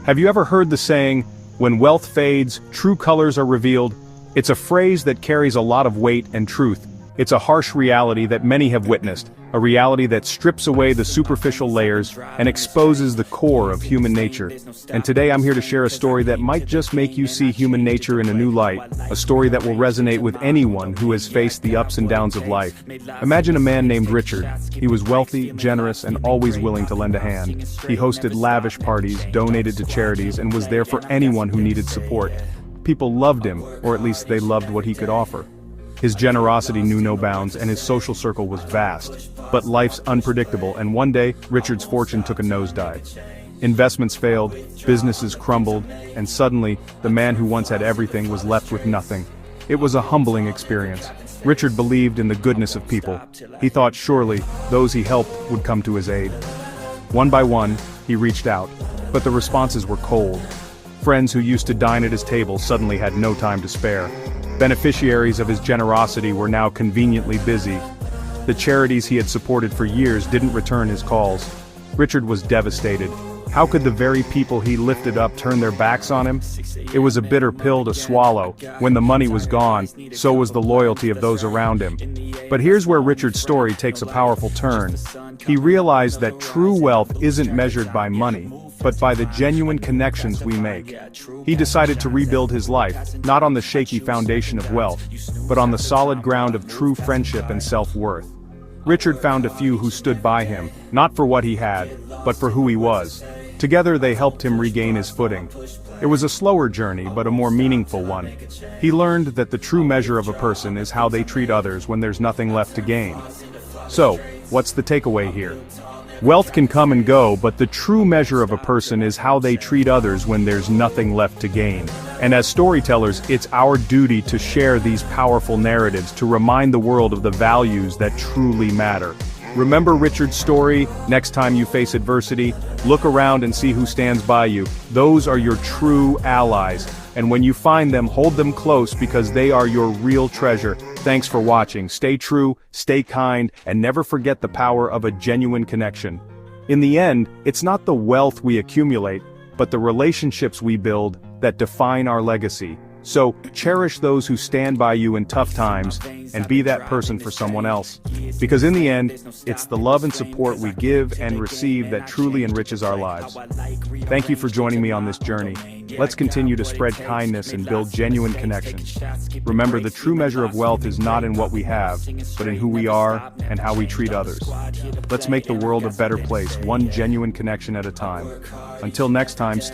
Have you ever heard the saying, "When wealth fades, true colors are revealed"? It's a phrase that carries a lot of weight and truth. It's a harsh reality that many have witnessed, a reality that strips away the superficial layers and exposes the core of human nature. And today I'm here to share a story that might just make you see human nature in a new light, a story that will resonate with anyone who has faced the ups and downs of life. Imagine a man named Richard. He was wealthy, generous, and always willing to lend a hand. He hosted lavish parties, donated to charities, and was there for anyone who needed support. People loved him, or at least they loved what he could offer. His generosity knew no bounds, and his social circle was vast. But life's unpredictable, and one day, Richard's fortune took a nosedive. Investments failed, businesses crumbled, and suddenly, the man who once had everything was left with nothing. It was a humbling experience. Richard believed in the goodness of people. He thought surely, those he helped would come to his aid. One by one, he reached out, but the responses were cold. Friends who used to dine at his table suddenly had no time to spare. Beneficiaries of his generosity were now conveniently busy. The charities he had supported for years didn't return his calls. Richard was devastated. How could the very people he lifted up turn their backs on him? It was a bitter pill to swallow. When the money was gone, so was the loyalty of those around him. But here's where Richard's story takes a powerful turn. He realized that true wealth isn't measured by money, but by the genuine connections we make. He decided to rebuild his life, not on the shaky foundation of wealth, but on the solid ground of true friendship and self-worth. Richard found a few who stood by him, not for what he had, but for who he was. Together they helped him regain his footing. It was a slower journey, but a more meaningful one. He learned that the true measure of a person is how they treat others when there's nothing left to gain. So, what's the takeaway here? Wealth can come and go, but the true measure of a person is how they treat others when there's nothing left to gain. And as storytellers, it's our duty to share these powerful narratives to remind the world of the values that truly matter. Remember Richard's story? Next time you face adversity, look around and see who stands by you. Those are your true allies. And when you find them, hold them close because they are your real treasure. Thanks for watching. Stay true, stay kind, and never forget the power of a genuine connection. In the end, it's not the wealth we accumulate, but the relationships we build that define our legacy. So, cherish those who stand by you in tough times, and be that person for someone else. Because in the end, it's the love and support we give and receive that truly enriches our lives. Thank you for joining me on this journey. Let's continue to spread kindness and build genuine connections. Remember, the true measure of wealth is not in what we have, but in who we are and how we treat others. Let's make the world a better place, one genuine connection at a time. Until next time, stay